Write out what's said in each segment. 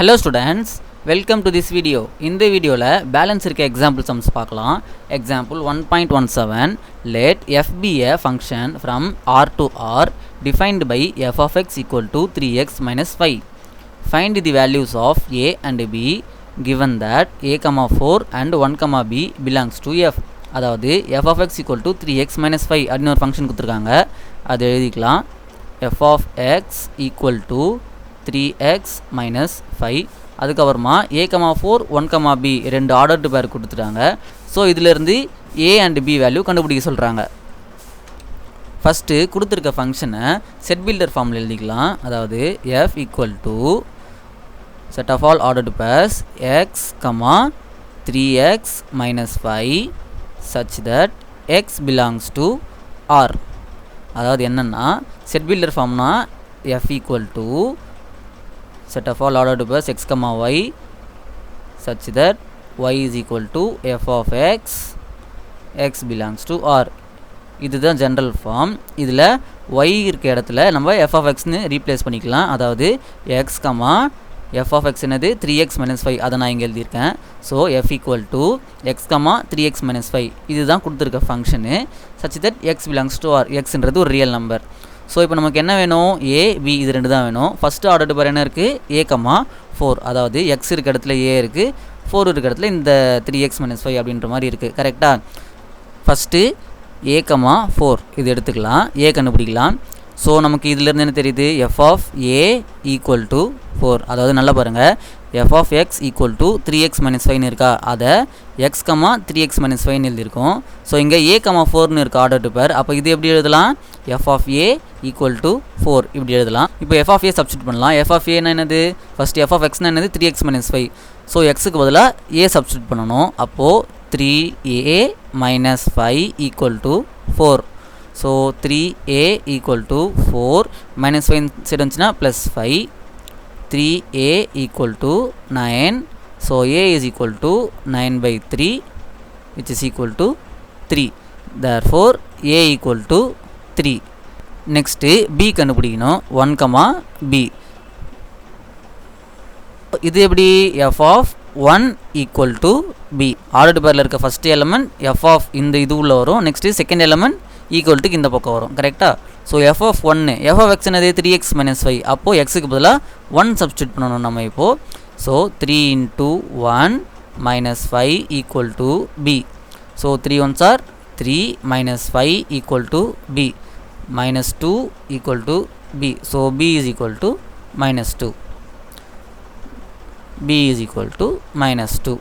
Hello students, welcome to this video. In this video la balance irukka example sums paakalam. Example 1.17, let f be a function from R to R defined by f of x equal to 3x minus 5. Find the values of a and b given that a, 4 and 1, b belongs to f. அதாவது f of x equal to 3x minus 5 அப்படின ஒரு function கொடுத்திருக்காங்க. அது எழுதிக்கலாம். f of x equal to 3x minus 5. அதுக்கப்புறமா a, 4 1, b ரெண்டு ordered பேர் கொடுத்துட்டாங்க. So இதிலிருந்து a and b வேல்யூ கண்டுபிடிக்க சொல்கிறாங்க. ஃபஸ்ட்டு கொடுத்துருக்க ஃபங்க்ஷனை செட் பில்டர் ஃபார்மில் எழுதிக்கலாம். அதாவது f equal to set of all ordered pairs x, 3x minus 5 such that x belongs to R. அதாவது என்னன்னா செட் பில்டர் ஃபார்ம்னா f equal to set of all ordered pairs x, y such that y is equal to f of x belongs to R. இதுதான் general form. இதில் y இருக்க இடத்துல நம்ம f of xன்னு replace பண்ணிக்கலாம். அதாவது x, f of x என்னது 3x minus 5 அதை நான் இங்கே எழுதியிருக்கேன். So f equal to x, 3x minus 5 இதுதான் கொடுத்துருக்க function such that x belongs to R. xன்றது ஒரு ரியல் நம்பர். ஸோ இப்போ நமக்கு என்ன வேணும்? a, b இது ரெண்டு தான் வேணும். ஃபஸ்ட்டு ஆர்டர்டு பேர் என்ன இருக்குது? a, 4. அதாவது x இருக்க இடத்துல a இருக்குது, 4 இருக்க இடத்துல இந்த 3x minus 5 அப்படின்ற மாதிரி இருக்குது. கரெக்டாக? ஃபஸ்ட்டு a, 4 இது எடுத்துக்கலாம், a கண்டுபிடிக்கலாம். ஸோ நமக்கு இதிலேருந்து என்ன தெரியுது? f of a equal to 4. அதாவது நல்லா பாருங்கள், f of x equal to 3x minus 5 இருக்கா, அதை x, 3x minus 5 எழுதியிருக்கோம். ஸோ இங்கே a, 4னு இருக்க ஆர்டர் பேர். அப்போ இது எப்படி எழுதலாம்? f of a equal to 4 இப்படி எழுதலாம். இப்போ f of a சப்ஸ்டியூட் பண்ணலாம். f of a என்னது? ஃபஸ்ட்டு f of x என்னது? 3x minus 5. ஸோ எக்ஸுக்கு பதிலாக a சப்ஸ்டியூட் பண்ணணும். அப்போது 3a minus 5 equal to 4. So 3a equal to 4 minus 5 side வந்துச்சுன்னா plus 5. 3a equal to 9. So a is equal to 9/3 which is equal to 3. therefore a equal to 3. Next b கண்டுபிடிக்கணும். 1, b இது எப்படி? f of 1 equal to b. Ordered பேரில் இருக்க first element f of இந்த இது உள்ள வரும். நெக்ஸ்ட்டு செகண்ட் எலமெண்ட் ஈக்குவல் டுக்கு இந்த பக்கம் வரும். கரெக்டாக? So f of 1 f of x என்னது? 3x minus 5. அப்போது எக்ஸுக்கு பதிலாக 1 சப்ஸ்டியூட் பண்ணணும் நம்ம இப்போது. So 3 into 1 minus 5 equal to b. So 3 1s are 3 minus 5 equal to b. minus 2 equal to b. So b is equal to minus 2. b is equal to minus 2.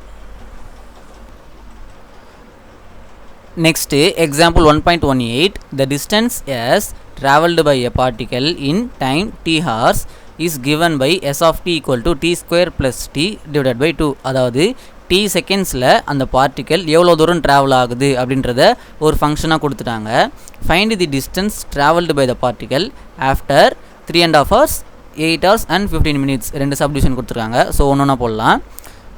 Next example 1.18, the distance s travelled by a particle in time t hours is given by s of t equal to t square plus t divided by 2. அதாவது t செகண்ட்ஸில் அந்த particle எவ்வளோ தூரம் travel ஆகுது அப்படின்றத ஒரு ஃபங்க்ஷனாக கொடுத்துட்டாங்க. Find the distance travelled by the particle after 3.5 hours 8 hours and 15 minutes ரெண்டு சப்டிவிஷன் கொடுத்துருக்காங்க. ஸோ ஒன்று ஒன்றா போடலாம்.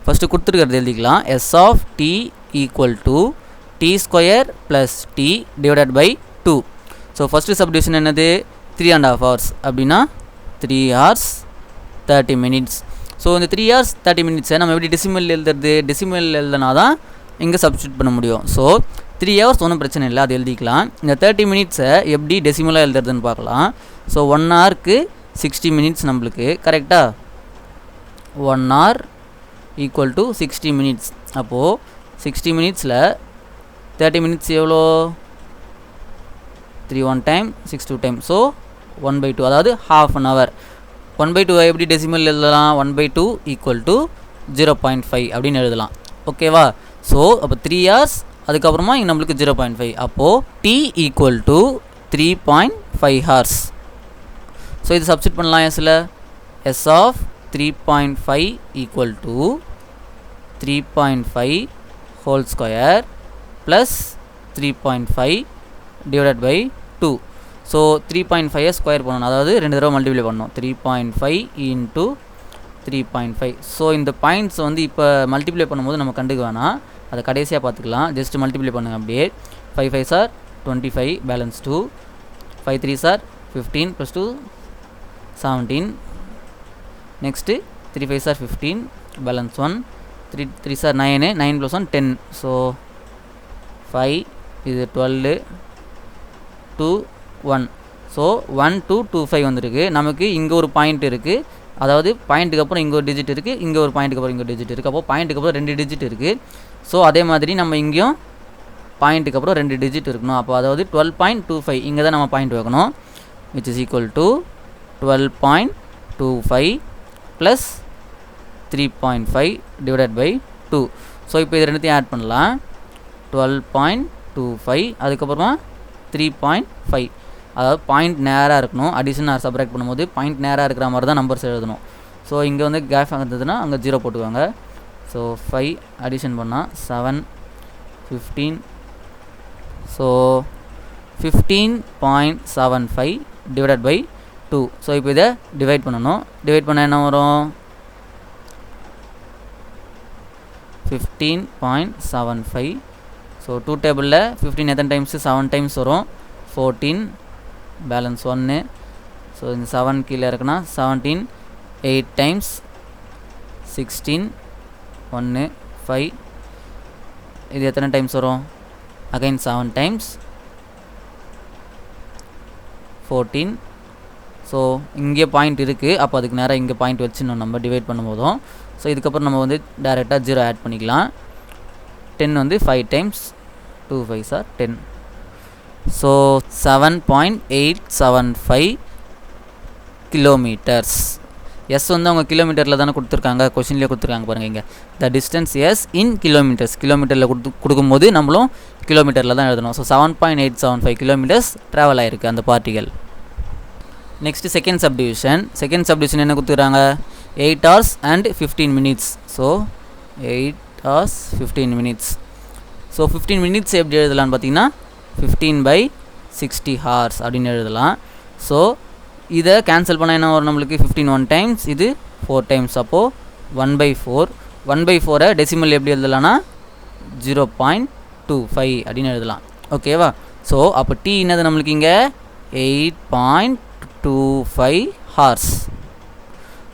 ஃபஸ்ட்டு கொடுத்துருக்கிறது எழுதிக்கலாம். s of t equal to t square plus t divided by 2. So first subdivision என்னது? 3.5 hours அப்படின்னா 3 hours 30 minutes. ஸோ இந்த 3 hours 30 minutes நம்ம எப்படி டெசிமல் எழுதுறது? டெசிமல் எழுதுனா தான் இங்கே சப்ஸ்டியூட் பண்ண முடியும். ஸோ 3 hours ஒன்றும் பிரச்சனை இல்லை, அது எழுதிக்கலாம். இந்த 30 minutes எப்படி டெசிமலாக எழுதுறதுன்னு பார்க்கலாம். ஸோ 1 hourக்கு 60 minutes நம்மளுக்கு. கரெக்டாக? 1 hour equal to 60 minutes. அப்போது 60 minutesல 30 minutes எவ்வளோ? 3 1 time 6 2 time. ஸோ 1/2 அதாவது half an hour. 1/2 எப்படி டெசிமல் எழுதலாம்? 1/2 equal to 0.5 அப்படின்னு எழுதலாம். ஓகேவா? ஸோ அப்போ 3 hours அதுக்கப்புறமா இங்கே நம்மளுக்கு 0.5. அப்போது t equal to 3.5 hours. So இது சப்ஸ்டியூட் பண்ணலாம். எஸ்ஸில் s of 3.5 equal to 3.5 whole square plus 3.5 divided by 2. So 3.5 square பண்ணணும், அதாவது 2 தடவை மல்டிப்ளை பண்ணணும். 3.5 into 3.5. ஸோ இந்த பாயிண்ட்ஸ் வந்து இப்போ மல்டிப்ளை பண்ணும்போது நம்ம கண்டுக்க வேணாம், அதை கடைசியாக பார்த்துக்கலாம். ஜஸ்ட் மல்டிப்ளை பண்ணுங்கள் அப்படியே. 5 5s are 25 balance 2. 5 3s are 15 + 2 17. Next 3 5s are 15, balance 1, 3 3s are 9, 9 plus 1 10, so 5 இது 12 2 1, ஸோ 1 2 2 5 வந்துருக்கு. நமக்கு இங்கே ஒரு பாயிண்ட் இருக்குது, அதாவது பாயிண்ட்டுக்கு அப்புறம் இங்கே ஒரு டிஜிட் இருக்குது, இங்கே ஒரு பாயிண்ட்டுக்கு அப்புறம் இங்கே ஒரு டிஜிட் இருக்குது. அப்போது பாயிண்ட்டுக்கு அப்புறம் 2 டிஜிட் இருக்குது. ஸோ அதே மாதிரி நம்ம இங்கேயும் பாயிண்ட்டுக்கு அப்புறம் 2 டிஜிட் இருக்கணும். அப்போ அதாவது 12.25 இங்கே தான் நம்ம பாயிண்ட் வைக்கணும், which is equal to 12.25 plus 3.5 divided by 2. So இப்போ இது ரெண்டுத்தையும் ஆட் பண்ணலாம். 12.25 அதுக்கப்புறமா 3.5, அதாவது பாயிண்ட் நேராக இருக்கணும். அடிஷன் ஆர் சப்ராக்ட் பண்ணும்போது பாயிண்ட் நேராக இருக்கிற மாதிரி தான் நம்பர்ஸ் எழுதணும். ஸோ இங்கே வந்து கேப் இருந்ததுன்னா அங்கே 0 போட்டுக்கோங்க. ஸோ 5 அடிஷன் பண்ணால் 7 15, ஸோ 15.75 டிவைடட் பை 2. ஸோ இப்போ இதை டிவைட் பண்ணணும். டிவைட் பண்ண என்ன வரும்? 15.75. ஸோ 2 டேபிளில் 15 எத்தனை டைம்ஸு? 7 டைம்ஸ் வரும். 14, பேலன்ஸ் 1. ஸோ இந்த 7 கீழே இருக்குன்னா 17, 8 டைம்ஸ் 16, 1 5. இது எத்தனை டைம்ஸ் வரும்? Again 7 times 14. ஸோ இங்கே பாயிண்ட் இருக்குது, அப்போ அதுக்கு நேராக இங்கே பாயிண்ட் வச்சுணும் நம்ம டிவைட் பண்ணும்போதும். ஸோ இதுக்கப்புறம் நம்ம வந்து டேரெக்டாக 0 ஆட் பண்ணிக்கலாம். 10 வந்து 5 times 2 5s are 10. So 7.875 kilometres. S வந்து அவங்க கிலோமீட்டரில் தானே கொடுத்துருக்காங்க, கொஷின்லேயே கொடுத்துருக்காங்க பாருங்கள். இங்கே the distance S in kilometres, கிலோமீட்டரில் கொடுக்கும்போது நம்மளும் கிலோமீட்டரில் தான் எழுதணும். ஸோ 7.875 கிலோமீட்டர்ஸ் ட்ராவல் ஆகிருக்கு அந்த பார்ட்டிகள். Next second subdivision. Second subdivision என்ன கொடுத்துருக்காங்க? 8 hours and 15 minutes. So 8 hours 15 minutes. So 15 minutes எப்படி எழுதலான்னு பார்த்தீங்கன்னா 15/60 hours அப்படின்னு எழுதலாம். ஸோ இதை கேன்சல் பண்ணால் என்ன வரும் நம்மளுக்கு? 15 1 டைம்ஸ், இது 4 டைம்ஸ். அப்போது 1/4. 1/4 டெசிமல் எப்படி எழுதலாம்னா 0.25 அப்படின்னு எழுதலாம். ஓகேவா? ஸோ அப்போ டி என்னது நம்மளுக்கு இங்கே 8.25 hours.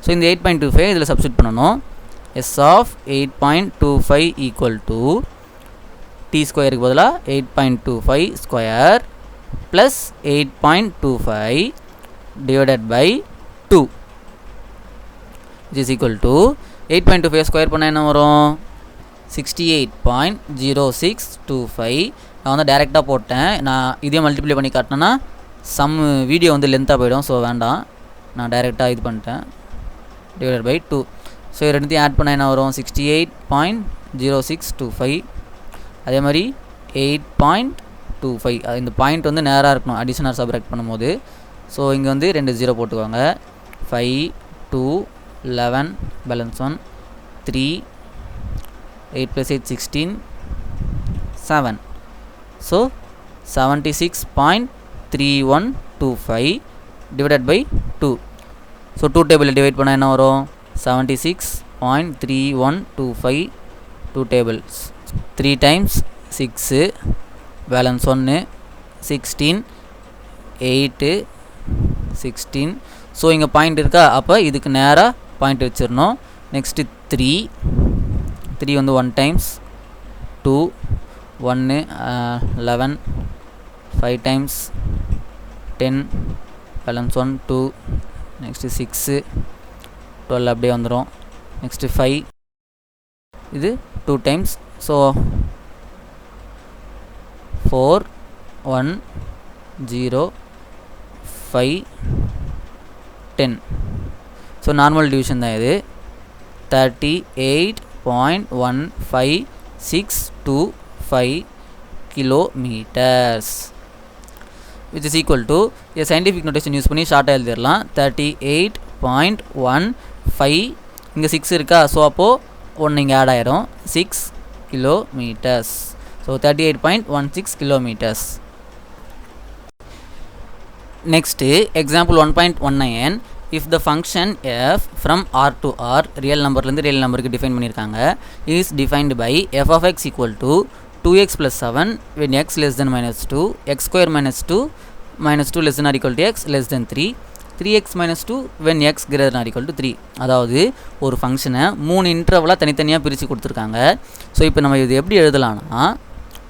ஸோ இந்த 8.25 இதில் சப்ஸ்டிட் பண்ணணும். S of 8.25 equal to T ஸ்கொயருக்கு பதிலாக 8.25 square plus 8.25 divided by 2, which is equal to 8.25 square பண்ணால் என்ன வரும்? 68.0625. நான் வந்து டைரெக்டாக போட்டேன். நான் இதே மல்டிப்ளை பண்ணி காட்டினேன்னா சம் வீடியோ வந்து லென்த்தாக போயிடும். ஸோ வேண்டாம், நான் டைரெக்டாக இது பண்ணிட்டேன். Divided by 2. ஸோ இது ரெண்டுத்தையும் ஆட் பண்ணால் என்ன வரும்? 68.0625. அதே மாதிரி 8.25. இந்த பாயிண்ட் வந்து நேராக இருக்கணும் அடிஷன் ஆர் சப்ராக்ட் பண்ணும்போது. ஸோ இங்கே வந்து 2 0 போட்டுக்கோங்க. 5 2 11, balance 1 3, 8 + 8 16, 7. So 76.3125 divided by 2. So 2 டேபிளில் டிவைட் பண்ணால் என்ன வரும்? 76.3125 2 tables. 3 times 6, balance 1 16, 8 16. ஸோ இங்கே பாயிண்ட் இருக்கா, அப்போ இதுக்கு நேராக பாயிண்ட் வச்சிடணும். நெக்ஸ்ட்டு 3 வந்து 1 டைம்ஸ் 2 1 11, 5 டைம்ஸ் 10, பேலன்ஸ் 1 2, நெக்ஸ்ட்டு 6 12 அப்படியே வந்துடும். நெக்ஸ்ட்டு 5, இது 2 times. So 4 1 0 5 10. So normal division தான் இது. 38.15625 kilometers, which is equal to a scientific notation use பண்ணி ஷார்ட்டாக எழுதிடலாம். 38.15. இங்கே 6 இருக்கா, ஸோ அப்போது 1 இங்கே ஆட் ஆயிரும். 6 kilometers. So 38.16 kilometers. Next, example 1.19. If the function f from r to r, real number லேருந்து real numberக்கு define பண்ணியிருக்காங்க, is defined by f of x equal to 2x plus 7 when x less than minus 2, x square minus 2 minus 2 less than or equal to x less than 3, 3x minus 2 when x greater than or equal to 3. அதாவது ஒரு ஃபங்க்ஷனை 3 இன்டர்வலாக தனித்தனியாக பிரித்து கொடுத்துருக்காங்க. So இப்போ நம்ம இது எப்படி எழுதலாம்னா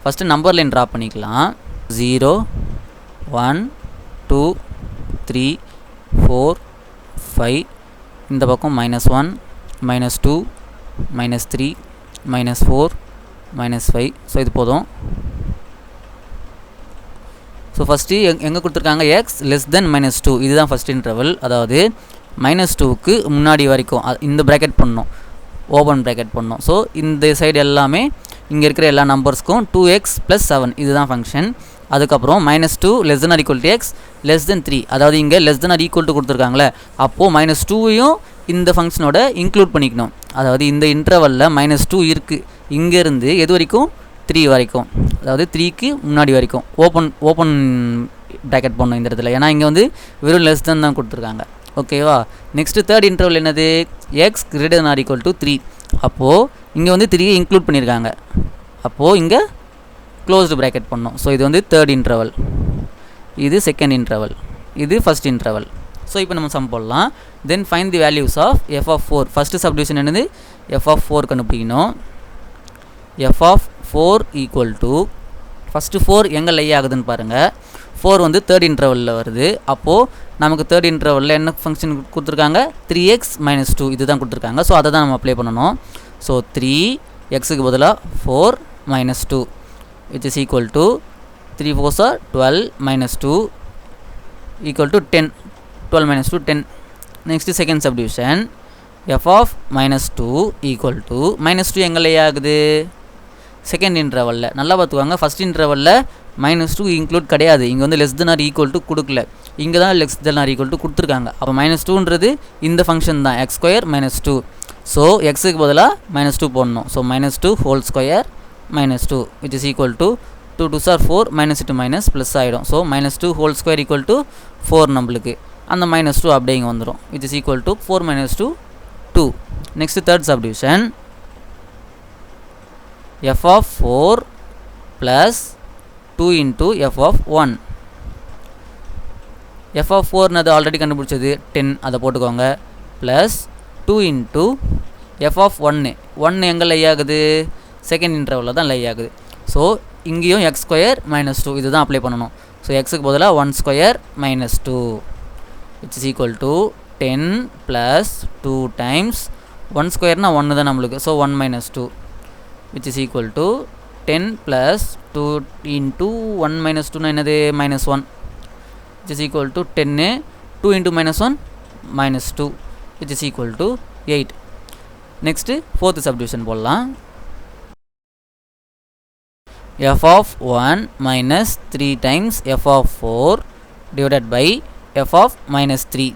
ஃபஸ்ட்டு நம்பர் லைன் ட்ரா பண்ணிக்கலாம். 0 1 2 3 4 5 இந்த பக்கம் -1 -2 -3 -4 -5. ஸோ இது போதும். ஸோ ஃபஸ்ட்டு எங்கே கொடுத்துருக்காங்க எக்ஸ் லெஸ் தென் -2 இதுதான் ஃபஸ்ட் இன்டர்வல். அதாவது -2க்கு முன்னாடி வரைக்கும் இந்த ப்ராக்கெட் பண்ணணும், ஓப்பன் ப்ராக்கெட் பண்ணணும். ஸோ இந்த சைடு எல்லாமே இங்கே இருக்கிற எல்லா நம்பர்ஸ்க்கும் 2x + 7 இதுதான் ஃபங்க்ஷன். அதுக்கப்புறம் -2 less than or equal to x less than 3, அதாவது இங்கே less than or equal to கொடுத்துருக்காங்களே, அப்போது -2வையும் இந்த ஃபங்க்ஷனோட இன்க்ளூட் பண்ணிக்கணும். அதாவது இந்த இன்டர்வலில் -2 இருக்குது, இங்கேருந்து எது வரைக்கும் 3 வரைக்கும், அதாவது 3க்கு முன்னாடி வரைக்கும் ஓப்பன் ப்ராக்கெட் பண்ணணும் இந்த இடத்துல. ஏன்னா இங்கே வந்து வெறும் லெஸ் தென் தான் கொடுத்துருக்காங்க. ஓகேவா. நெக்ஸ்ட்டு தேர்ட் இன்டர்வல் என்னது, X greater than or equal to 3. அப்போது இங்கே வந்து 3யை இன்க்ளூட் பண்ணியிருக்காங்க, அப்போது இங்கே க்ளோஸ்டு ப்ராக்கெட் பண்ணணும். ஸோ இது வந்து தேர்ட் இன்டர்வல், இது செகண்ட் இன்டர்வல், இது ஃபஸ்ட் இன்டர்வல். ஸோ இப்போ நம்ம சம் போடலாம். Then find the values of f(4). First subdivision என்னது, f(4) கண்டுபிடிக்கணும். f(4) ஈக்குவல் டு ஃபஸ்ட்டு 4 எங்கே லை ஆகுதுன்னு பாருங்கள். 4 வந்து தேர்ட் இன்டர்வலில் வருது. அப்போது நமக்கு தேர்ட் இன்டர்வலில் என்ன ஃபங்க்ஷன் கொடுத்துருக்காங்க, 3x - 2 இது தான் கொடுத்துருக்காங்க. ஸோ அதை தான் நம்ம அப்ளை பண்ணணும். ஸோ 3 எக்ஸுக்கு பதிலாக 4 - 2 which is equal to 3 4s are 12 - 2 equal to 10. 12 - 2 10. Next second subdivision, f of -2 equal to -2 எங்கே லை ஆகுது, செகண்ட் இன்டர்வலில். நல்லா பார்த்துக்குவாங்க, ஃபஸ்ட் இன்டர்வலில் -2 இன்க்ளூட் கிடையாது. இங்கே வந்து less than or equal to கொடுக்கல, இங்கே தான் less than or equal to கொடுத்துருக்காங்க. அப்போ -2ன்றது இந்த ஃபங்க்ஷன் தான், x² - 2. ஸோ எக்ஸுக்கு பதிலாக -2 போடணும். So -2 whole square -2 which is equal to 2 2s are 4 -2 plus ஆகிடும். So -2 whole square equal to 4 நம்மளுக்கு, அந்த -2 அப்படியே இங்கே வந்துடும், which is equal to 4 - 2 2. Next third subdivision, f(4) + 2 × f(1). f(4) already கண்டுபிடிச்சது 10, அதை போட்டுக்கோங்க. Plus 2 × f(1). 1 எங்கே லை ஆகுது, செகண்ட் இன்டர்வலில் தான் லை ஆகுது. ஸோ இங்கேயும் x² - 2 இது தான் அப்ளை பண்ணணும். ஸோ எக்ஸுக்கு பதிலாக 1² - 2 which is equal to 10 + 2 times 1² 1 தான் நம்மளுக்கு. So 1 - 2 which is equal to 10 + 2 × 1 - 2 என்னது -1 which is equal to 10 2 × -1 -2 which is equal to 8. Next fourth subdivision போடலாம். f(1) - 3 times f(4) divided by f of -3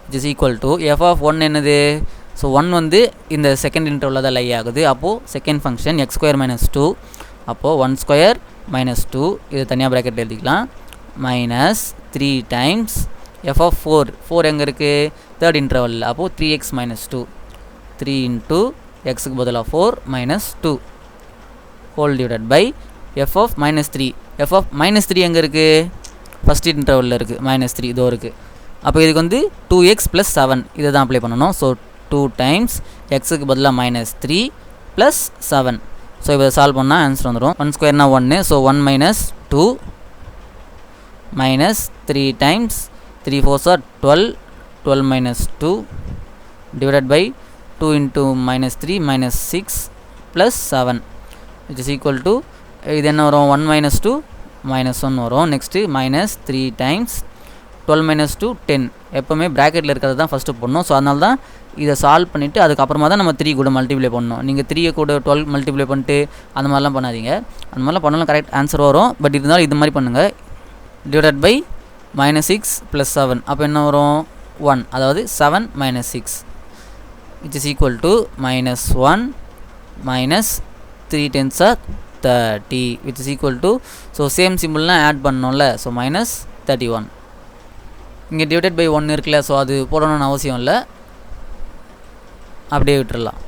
which is equal to f(1) என்னது, so 1 வந்து இந்த second இன்டர்வலில் தான் லை ஆகுது. அப்போது செகண்ட் ஃபங்க்ஷன் x² - 2. அப்போது 1² - 2 இது தனியாக ப்ராக்கெட் எழுதிக்கலாம். -3 times f(4). 4 எங்கே இருக்குது, தேர்ட் இன்டர்வலில். அப்போது 3x - 2 3 × xக்கு பதிலாக 4 - 2 whole divided by f of -3. f of -3 எங்கே இருக்குது, ஃபஸ்ட் இன்டர்வலில் இருக்குது, -3 இதோ இருக்குது. அப்போ இதுக்கு வந்து 2x + 7 இதை தான் அப்ளை பண்ணணும். ஸோ 2 times xக்கு பதிலாக -3 + 7. ஸோ இதை சால்வ் பண்ணால் ஆன்சர் வந்துடும். 1² 1. So 1 - 2 -3 times 3 4s are 12 12 - 2 divided by 2 × -3 -6 + 7 which is equal to இது என்ன வரும், 1 - 2 -1 வரும். Next -3 times 12 - 2 10. எப்போவுமே ப்ராக்கெட்டில் இருக்கிறது தான் ஃபஸ்ட்டு போடணும். ஸோ அதனால தான் இதை சால்வ் பண்ணிவிட்டு அதுக்கப்புறமா தான் நம்ம 3 கூட மல்டிப்ளை பண்ணணும். நீங்கள் 3 கூட 12 மல்டிப்ளை பண்ணிட்டு அந்த மாதிரிலாம் பண்ணாதீங்க. அந்த மாதிரிலாம் பண்ணாலும் கரெக்ட் ஆன்சர் வரும். பட் இருந்தாலும் இது மாதிரி பண்ணுங்கள். டிவைடட் பை -6 + 7 அப்போ என்ன வரும், 1, அதாவது 7 - 6 which is equal to -1 -3 10s are 30 which is equal to, so same சிம்பிள்லாம் ஆட் பண்ணோம்ல, ஸோ -31. இங்கே டிவைடட் பை 1 இருக்குல்ல, ஸோ அது போடணும்னு அவசியம் இல்லை, அப்படியே விட்டுறலாம்.